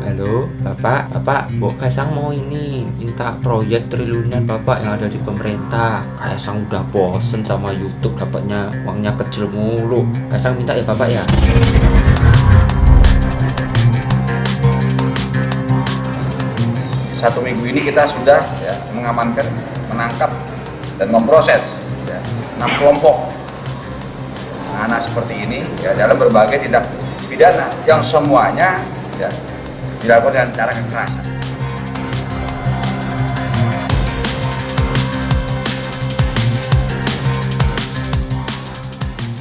Halo, Bapak, Bu Kaisang mau ini minta proyek triliunan Bapak yang ada di pemerintah. Kaisang udah bosen sama YouTube, dapatnya uangnya kecil mulu. Kaisang minta ya Bapak ya. Satu minggu ini kita sudah mengamankan, menangkap dan memproses 6 kelompok anak seperti ini dalam berbagai tindak pidana yang semuanya dilakukan dengan cara kekerasan.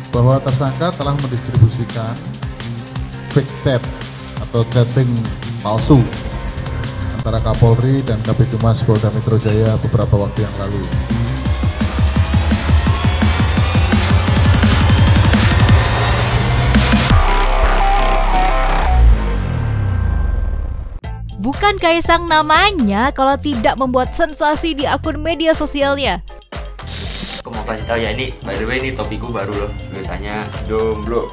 Bahwa tersangka telah mendistribusikan fake chat atau chatting palsu antara Kapolri dan Kabid Humas Polda Metro Jaya beberapa waktu yang lalu. Bukan Kaisang namanya kalau tidak membuat sensasi di akun media sosialnya. Aku mau kasih tahu ya, ini by the way ini topikku baru loh, tulisannya jomblo.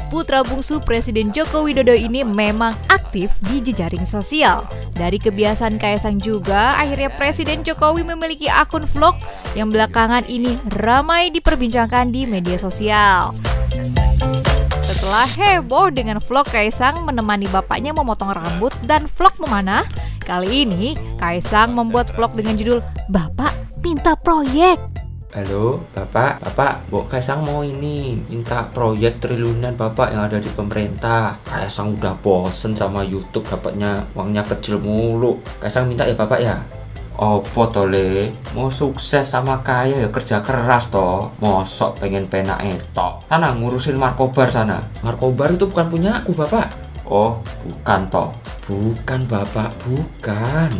Putra bungsu Presiden Joko Widodo ini memang aktif di jejaring sosial. Dari kebiasaan Kaisang juga, akhirnya Presiden Jokowi memiliki akun vlog yang belakangan ini ramai diperbincangkan di media sosial. Setelah heboh dengan vlog Kaisang menemani bapaknya memotong rambut dan vlog memanah, kali ini Kaisang membuat vlog dengan judul "Bapak Minta Proyek". Halo, Bapak, Bu Kaisang mau ini minta proyek triliunan Bapak yang ada di pemerintah. Kaisang udah bosen sama YouTube, dapatnya uangnya kecil mulu. Kaisang minta ya Bapak ya. Opo tole, mau sukses sama kaya ya kerja keras toh. Mosok pengen penak etok. Sana ngurusin Markobar sana. Markobar itu bukan punya aku Bapak. Oh, bukan toh. Bukan Bapak, bukan.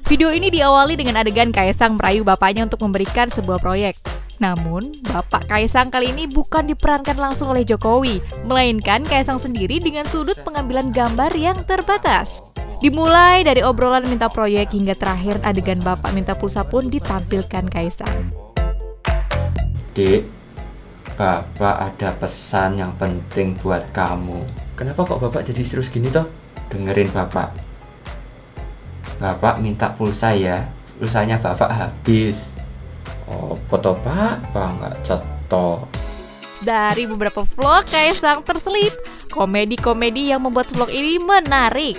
Video ini diawali dengan adegan Kaisang merayu bapaknya untuk memberikan sebuah proyek. Namun, Bapak Kaisang kali ini bukan diperankan langsung oleh Jokowi, melainkan Kaisang sendiri dengan sudut pengambilan gambar yang terbatas. Dimulai dari obrolan minta proyek hingga terakhir adegan bapak minta pulsa pun ditampilkan Kaisang. Dek, Bapak ada pesan yang penting buat kamu. Kenapa kok Bapak jadi serius gini toh? Dengerin Bapak. Bapak minta pulsa ya, pulsanya Bapak habis. Oh, foto Bapak nggak cetok. Dari beberapa vlog Kaisang terselip komedi-komedi yang membuat vlog ini menarik.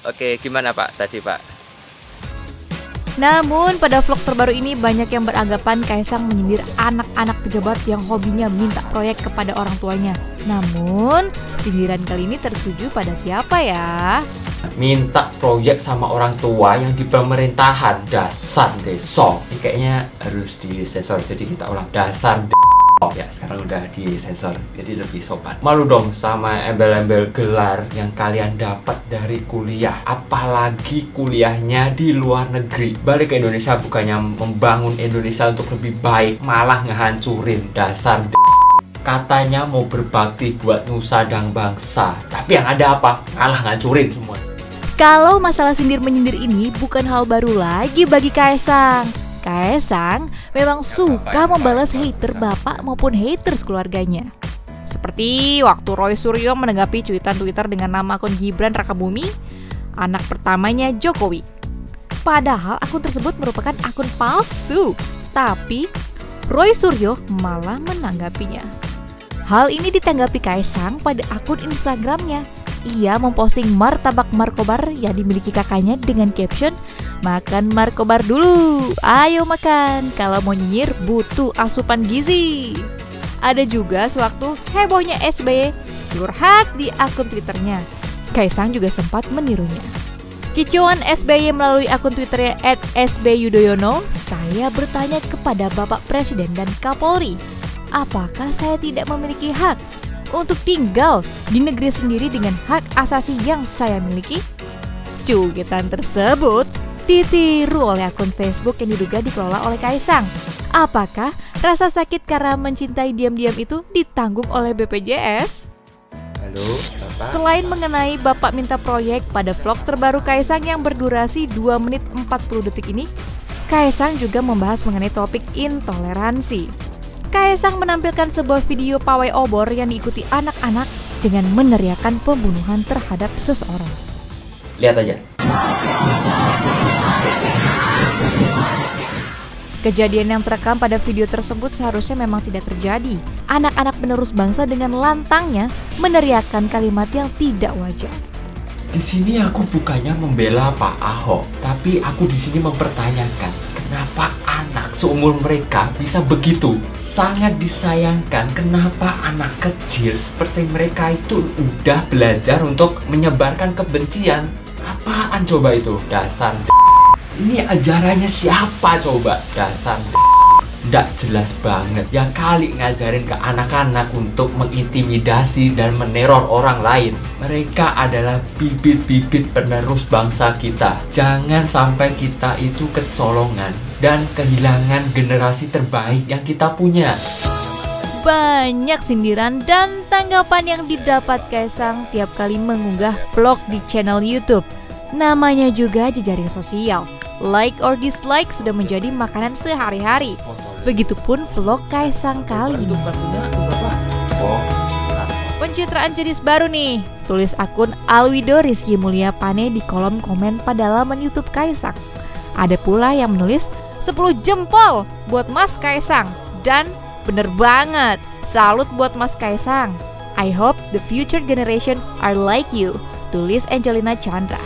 Oke, gimana Pak tadi Pak? Namun pada vlog terbaru ini banyak yang beranggapan Kaisang menyindir anak-anak pejabat yang hobinya minta proyek kepada orang tuanya. Namun sindiran kali ini tertuju pada siapa ya? Minta proyek sama orang tua yang di pemerintahan, dasar deso. Ini kayaknya harus disensor, jadi kita ulang dasar Oh ya, sekarang udah disensor, jadi lebih sopan. Malu dong sama embel-embel gelar yang kalian dapat dari kuliah. Apalagi kuliahnya di luar negeri. Balik ke Indonesia bukannya membangun Indonesia untuk lebih baik, malah ngehancurin. Dasar katanya mau berbakti buat nusa dan bangsa, tapi yang ada apa? Malah ngancurin semua. Kalau masalah sindir-menyindir ini bukan hal baru lagi bagi Kaisang. Kaisang memang suka membalas hater bapak maupun haters keluarganya. Seperti waktu Roy Suryo menanggapi cuitan Twitter dengan nama akun Gibran Rakabumi, anak pertamanya Jokowi. Padahal akun tersebut merupakan akun palsu, tapi Roy Suryo malah menanggapinya. Hal ini ditanggapi Kaisang pada akun Instagramnya. Ia memposting martabak Markobar yang dimiliki kakaknya dengan caption, "Makan Markobar dulu, ayo makan, kalau mau nyinyir butuh asupan gizi." Ada juga sewaktu hebohnya SBY curhat di akun Twitternya. Kaisang juga sempat menirunya. Kicauan SBY melalui akun Twitternya @sbyudhoyono, "Saya bertanya kepada Bapak Presiden dan Kapolri, apakah saya tidak memiliki hak untuk tinggal di negeri sendiri dengan hak asasi yang saya miliki?" Cuitan tersebut ditiru oleh akun Facebook yang diduga dikelola oleh Kaisang. Apakah rasa sakit karena mencintai diam-diam itu ditanggung oleh BPJS? Halo, Bapak. Selain mengenai Bapak minta proyek pada vlog terbaru Kaisang yang berdurasi 2 menit 40 detik ini, Kaesang juga membahas mengenai topik intoleransi. Kaesang menampilkan sebuah video pawai obor yang diikuti anak-anak dengan meneriakkan pembunuhan terhadap seseorang. Lihat aja. Kejadian yang terekam pada video tersebut seharusnya memang tidak terjadi. Anak-anak penerus bangsa dengan lantangnya meneriakkan kalimat yang tidak wajar. Di sini aku bukannya membela Pak Ahok, tapi aku di sini mempertanyakan kenapa anak seumur mereka bisa begitu. Sangat disayangkan kenapa anak kecil seperti mereka itu udah belajar untuk menyebarkan kebencian. Apaan coba itu? Dasar ini ajarannya siapa coba? Dasar nggak jelas banget. Ya kali ngajarin ke anak-anak untuk mengintimidasi dan meneror orang lain. Mereka adalah bibit-bibit penerus bangsa kita. Jangan sampai kita itu kecolongan dan kehilangan generasi terbaik yang kita punya. Banyak sindiran dan tanggapan yang didapat Kaesang tiap kali mengunggah vlog di channel YouTube. Namanya juga jejaring sosial. Like or dislike sudah menjadi makanan sehari-hari. Begitupun vlog Kaesang kali ini. Pencitraan jenis baru nih, tulis akun Alwido Rizky Mulia Pane di kolom komen pada laman YouTube Kaesang. Ada pula yang menulis 10 jempol buat Mas Kaesang. Dan bener banget, salut buat Mas Kaesang. I hope the future generation are like you, tulis Angelina Chandra.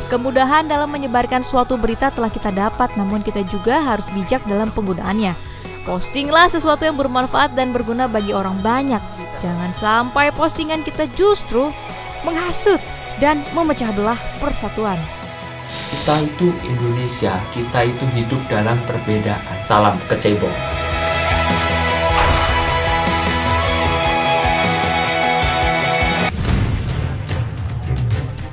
Kemudahan dalam menyebarkan suatu berita telah kita dapat, namun kita juga harus bijak dalam penggunaannya. Postinglah sesuatu yang bermanfaat dan berguna bagi orang banyak. Jangan sampai postingan kita justru menghasut dan memecah belah persatuan. Kita itu Indonesia, kita itu hidup dalam perbedaan. Salam kecebong.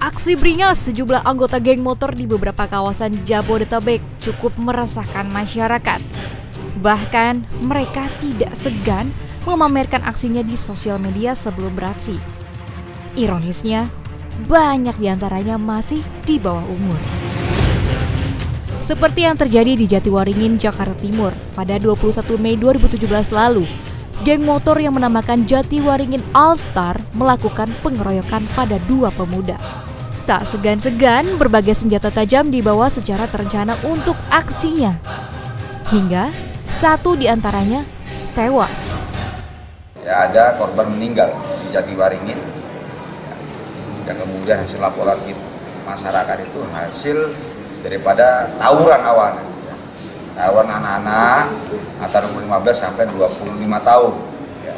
Aksi beringas sejumlah anggota geng motor di beberapa kawasan Jabodetabek cukup meresahkan masyarakat. Bahkan mereka tidak segan memamerkan aksinya di sosial media sebelum beraksi. Ironisnya, banyak diantaranya masih di bawah umur. Seperti yang terjadi di Jatiwaringin, Jakarta Timur pada 21 Mei 2017 lalu. Geng motor yang menamakan Jatiwaringin All Star melakukan pengeroyokan pada 2 pemuda. Tak segan-segan berbagai senjata tajam dibawa secara terencana untuk aksinya. Hingga satu di antaranya tewas. Ya, ada korban meninggal di Jatiwaringin. Dan kemudian hasil laporan masyarakat itu hasil daripada tawuran awalnya. Tawuran anak-anak antara umur 15 sampai 25 tahun. Ya.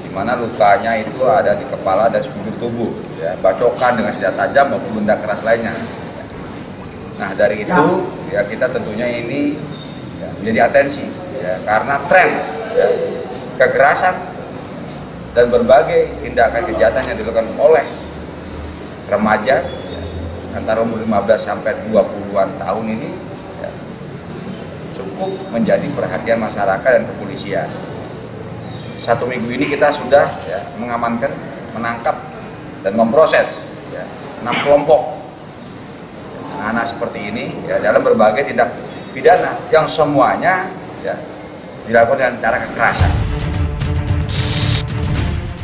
Di mana lukanya itu ada di kepala dan sekujur tubuh. Ya, bacokan dengan senjata tajam maupun benda keras lainnya. Nah, dari itu ya kita tentunya ini ya, menjadi atensi ya, karena tren ya, kekerasan dan berbagai tindakan kejahatan yang dilakukan oleh remaja ya, antara umur 15 sampai 20-an tahun ini ya, cukup menjadi perhatian masyarakat dan kepolisian. 1 minggu ini kita sudah ya, mengamankan, menangkap dan memproses ya, 6 kelompok anak seperti ini ya, dalam berbagai tindak pidana yang semuanya ya, dilakukan dengan cara kekerasan.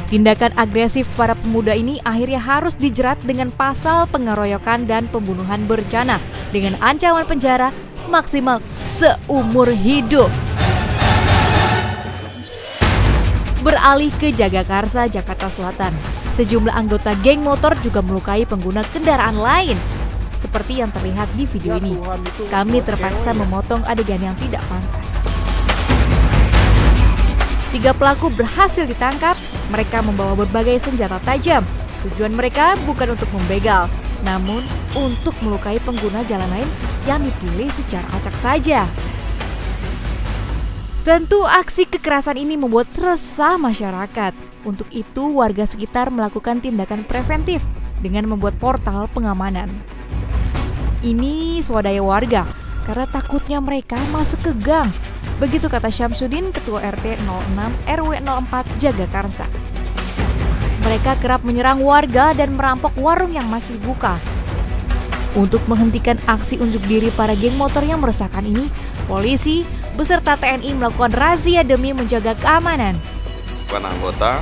Tindakan agresif para pemuda ini akhirnya harus dijerat dengan pasal pengeroyokan dan pembunuhan berencana dengan ancaman penjara maksimal seumur hidup. Beralih ke Jagakarsa, Jakarta Selatan. Sejumlah anggota geng motor juga melukai pengguna kendaraan lain. Seperti yang terlihat di video ini, kami terpaksa memotong adegan yang tidak pantas. 3 pelaku berhasil ditangkap. Mereka membawa berbagai senjata tajam. Tujuan mereka bukan untuk membegal, namun untuk melukai pengguna jalan lain yang dipilih secara acak saja. Tentu aksi kekerasan ini membuat resah masyarakat. Untuk itu, warga sekitar melakukan tindakan preventif dengan membuat portal pengamanan. Ini swadaya warga karena takutnya mereka masuk ke gang. Begitu kata Syamsuddin, Ketua RT 06 RW 04 Jagakarsa. Mereka kerap menyerang warga dan merampok warung yang masih buka. Untuk menghentikan aksi unjuk diri para geng motor yang meresahkan ini, polisi beserta TNI melakukan razia demi menjaga keamanan. Bukan anggota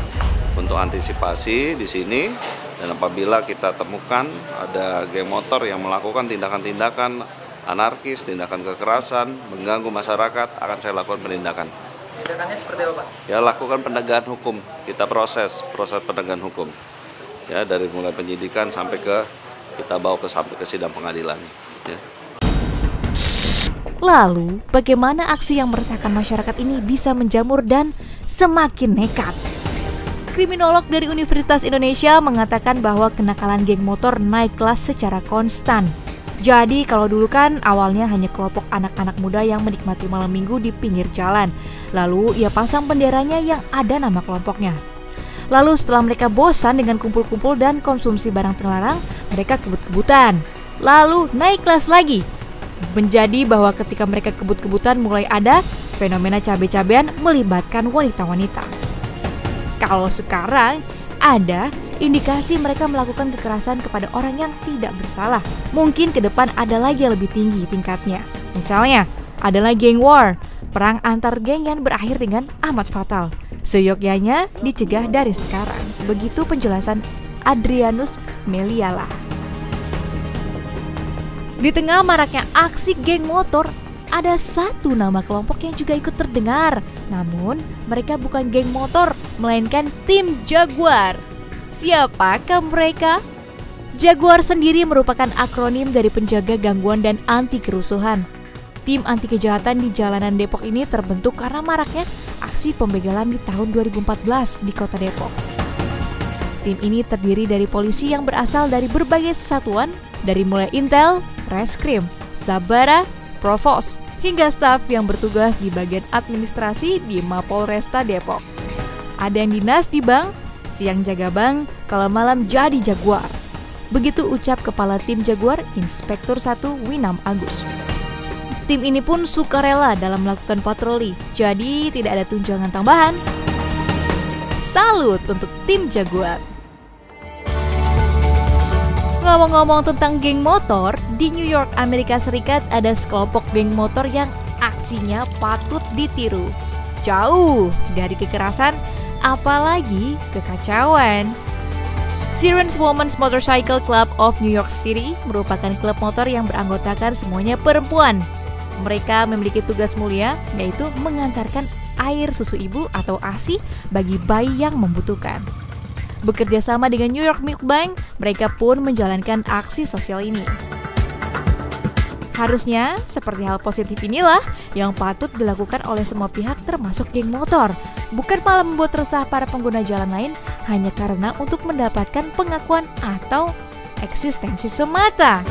untuk antisipasi di sini, dan apabila kita temukan ada geng motor yang melakukan tindakan-tindakan anarkis, tindakan kekerasan, mengganggu masyarakat, akan saya lakukan penindakan. Tindakannya seperti apa, Pak? Ya, lakukan penegakan hukum. Kita proses penegakan hukum. Ya, dari mulai penyidikan sampai kita bawa sampai ke sidang pengadilan. Ya. Lalu, bagaimana aksi yang meresahkan masyarakat ini bisa menjamur dan semakin nekat? Kriminolog dari Universitas Indonesia mengatakan bahwa kenakalan geng motor naik kelas secara konstan. Jadi kalau dulu kan awalnya hanya kelompok anak-anak muda yang menikmati malam minggu di pinggir jalan. Lalu ia pasang benderanya yang ada nama kelompoknya. Lalu setelah mereka bosan dengan kumpul-kumpul dan konsumsi barang terlarang, mereka kebut-kebutan. Lalu naik kelas lagi. Menjadi bahwa ketika mereka kebut-kebutan mulai ada fenomena cabe-cabean melibatkan wanita-wanita. Kalau sekarang ada indikasi mereka melakukan kekerasan kepada orang yang tidak bersalah. Mungkin ke depan ada lagi yang lebih tinggi tingkatnya. Misalnya, adalah geng war, perang antar geng yang berakhir dengan amat fatal. Seyogyanya dicegah dari sekarang. Begitu penjelasan Adrianus Meliala. Di tengah maraknya aksi geng motor, ada satu nama kelompok yang juga ikut terdengar. Namun, mereka bukan geng motor, melainkan tim Jaguar. Siapakah mereka? Jaguar sendiri merupakan akronim dari penjaga gangguan dan anti kerusuhan. Tim anti kejahatan di jalanan Depok ini terbentuk karena maraknya aksi pembegalan di tahun 2014 di kota Depok. Tim ini terdiri dari polisi yang berasal dari berbagai satuan, dari mulai Intel, Reskrim, Sabara, Provos, hingga staf yang bertugas di bagian administrasi di Mapolresta Depok. Ada yang dinas di bank, siang jaga bank, kalau malam jadi Jaguar. Begitu ucap Kepala Tim Jaguar, Inspektur 1 Winam Agus. Tim ini pun sukarela dalam melakukan patroli, jadi tidak ada tunjangan tambahan. Salut untuk Tim Jaguar. Ngomong-ngomong tentang geng motor, di New York, Amerika Serikat ada sekelompok geng motor yang aksinya patut ditiru. Jauh dari kekerasan, apalagi kekacauan. Sirens Women's Motorcycle Club of New York City merupakan klub motor yang beranggotakan semuanya perempuan. Mereka memiliki tugas mulia, yaitu mengantarkan air susu ibu atau ASI bagi bayi yang membutuhkan. Bekerja sama dengan New York Milk Bank, mereka pun menjalankan aksi sosial ini. Harusnya, seperti hal positif inilah yang patut dilakukan oleh semua pihak termasuk geng motor. Bukan malah membuat resah para pengguna jalan lain hanya karena untuk mendapatkan pengakuan atau eksistensi semata.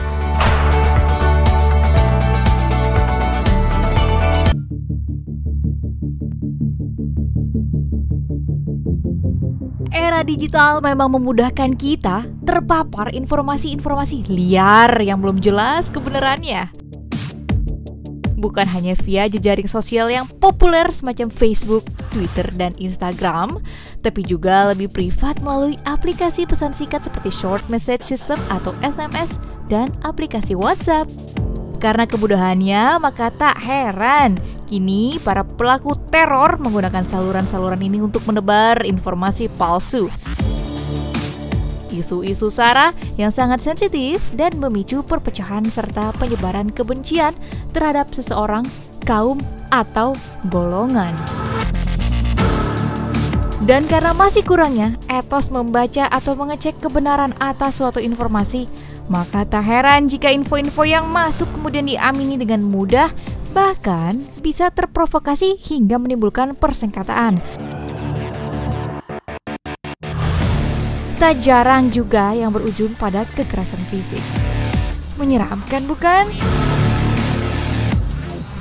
Era digital memang memudahkan kita terpapar informasi-informasi liar yang belum jelas kebenarannya. Bukan hanya via jejaring sosial yang populer semacam Facebook, Twitter, dan Instagram, tapi juga lebih privat melalui aplikasi pesan singkat seperti Short Message System atau SMS dan aplikasi WhatsApp. Karena kemudahannya, maka tak heran kini para pelaku teror menggunakan saluran-saluran ini untuk menebar informasi palsu. Isu-isu sara yang sangat sensitif dan memicu perpecahan serta penyebaran kebencian terhadap seseorang, kaum, atau golongan. Dan karena masih kurangnya etos membaca atau mengecek kebenaran atas suatu informasi, maka tak heran jika info-info yang masuk kemudian diamini dengan mudah, bahkan bisa terprovokasi hingga menimbulkan persengketaan. Tak jarang juga yang berujung pada kekerasan fisik. Menyeramkan bukan?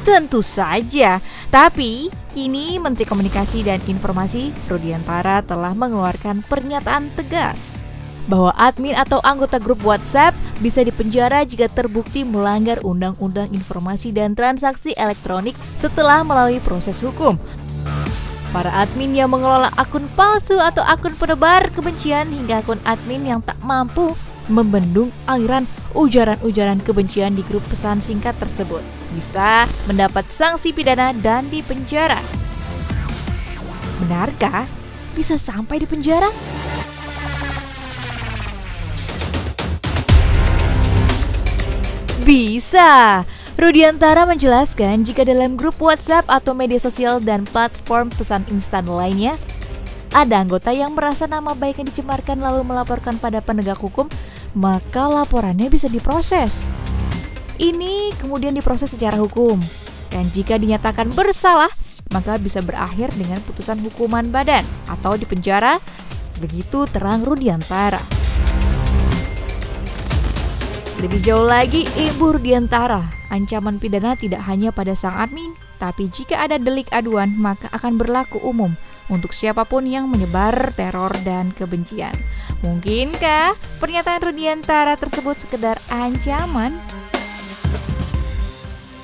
Tentu saja, tapi kini Menteri Komunikasi dan Informasi Rudiantara telah mengeluarkan pernyataan tegas bahwa admin atau anggota grup WhatsApp bisa dipenjara jika terbukti melanggar Undang-Undang Informasi dan Transaksi Elektronik setelah melalui proses hukum. Para admin yang mengelola akun palsu atau akun penebar kebencian hingga akun admin yang tak mampu membendung aliran ujaran-ujaran kebencian di grup pesan singkat tersebut bisa mendapat sanksi pidana dan dipenjara. Benarkah bisa sampai di penjara? Bisa. Rudiantara menjelaskan jika dalam grup WhatsApp atau media sosial dan platform pesan instan lainnya ada anggota yang merasa nama baiknya dicemarkan lalu melaporkan pada penegak hukum, maka laporannya bisa diproses. Ini kemudian diproses secara hukum, dan jika dinyatakan bersalah, maka bisa berakhir dengan putusan hukuman badan atau dipenjara. Begitu terang Rudiantara. Lebih jauh lagi, Ibu Rudiantara, ancaman pidana tidak hanya pada sang admin, tapi jika ada delik aduan, maka akan berlaku umum untuk siapapun yang menyebar teror dan kebencian. Mungkinkah pernyataan Rudiantara tersebut sekedar ancaman?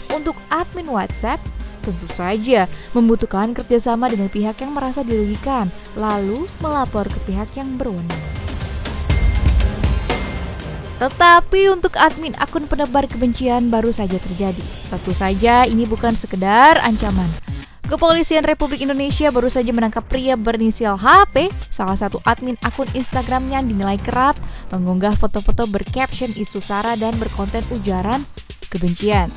Untuk admin WhatsApp, tentu saja membutuhkan kerjasama dengan pihak yang merasa dirugikan, lalu melapor ke pihak yang berwenang. Tetapi untuk admin akun penebar kebencian baru saja terjadi. Tentu saja ini bukan sekedar ancaman. Kepolisian Republik Indonesia baru saja menangkap pria berinisial HP, salah satu admin akun Instagram yang dinilai kerap mengunggah foto-foto bercaption isu SARA dan berkonten ujaran kebencian.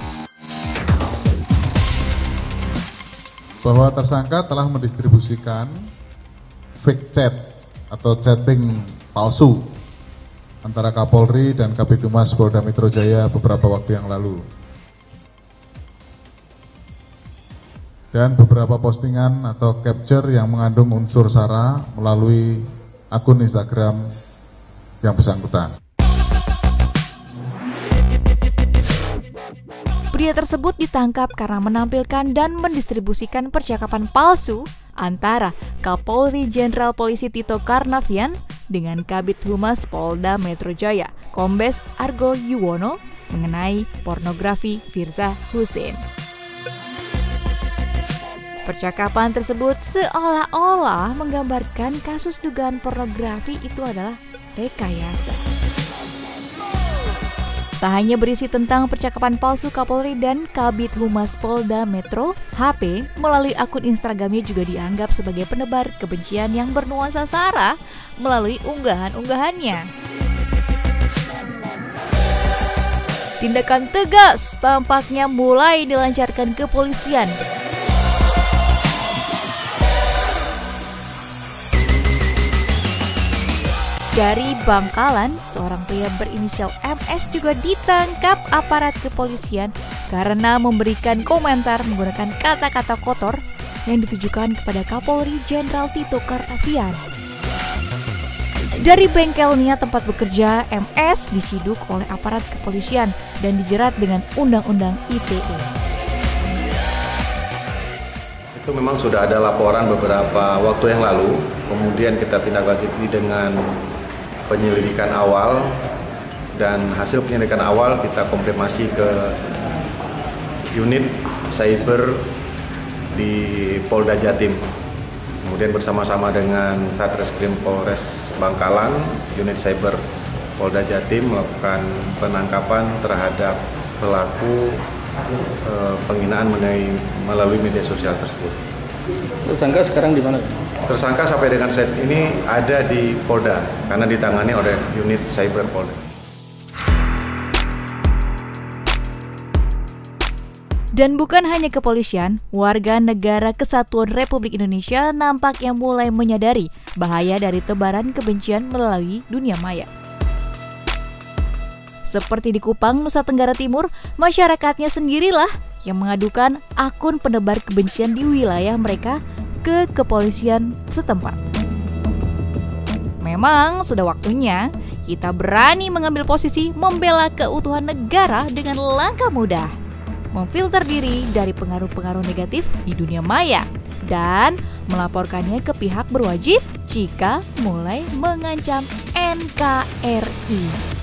Bahwa tersangka telah mendistribusikan fake chat atau chatting palsu antara Kapolri dan Kabid Humas Polda Metro Jaya beberapa waktu yang lalu. Dan beberapa postingan atau capture yang mengandung unsur SARA melalui akun Instagram yang bersangkutan. Pria tersebut ditangkap karena menampilkan dan mendistribusikan percakapan palsu antara Kapolri Jenderal Polisi Tito Karnavian dengan Kabid Humas Polda Metro Jaya, Kombes Argo Yuwono, mengenai pornografi Firza Husein. Percakapan tersebut seolah-olah menggambarkan kasus dugaan pornografi itu adalah rekayasa. Tak hanya berisi tentang percakapan palsu Kapolri dan Kabid Humas Polda Metro, HP melalui akun Instagramnya juga dianggap sebagai penebar kebencian yang bernuansa SARA melalui unggahan-unggahannya. Tindakan tegas tampaknya mulai dilancarkan kepolisian. Dari Bangkalan, seorang pria berinisial MS juga ditangkap aparat kepolisian karena memberikan komentar menggunakan kata-kata kotor yang ditujukan kepada Kapolri Jenderal Tito Karnavian. Dari bengkelnya tempat bekerja, MS diciduk oleh aparat kepolisian dan dijerat dengan Undang-Undang ITE. Itu memang sudah ada laporan beberapa waktu yang lalu, kemudian kita tindaklanjuti dengan penyelidikan awal, dan hasil penyelidikan awal kita konfirmasi ke unit cyber di Polda Jatim. Kemudian bersama-sama dengan Satreskrim Polres Bangkalan, unit cyber Polda Jatim melakukan penangkapan terhadap pelaku penghinaan melalui media sosial tersebut. Tersangka sekarang di mana? Tersangka sampai dengan saat ini ada di Polda karena ditangani oleh unit cyber Polda. Dan bukan hanya kepolisian, warga negara Kesatuan Republik Indonesia nampaknya mulai menyadari bahaya dari tebaran kebencian melalui dunia maya. Seperti di Kupang, Nusa Tenggara Timur, masyarakatnya sendirilah yang mengadukan akun penebar kebencian di wilayah mereka ke kepolisian setempat. Memang sudah waktunya kita berani mengambil posisi membela keutuhan negara dengan langkah mudah, memfilter diri dari pengaruh-pengaruh negatif di dunia maya, dan melaporkannya ke pihak berwajib jika mulai mengancam NKRI.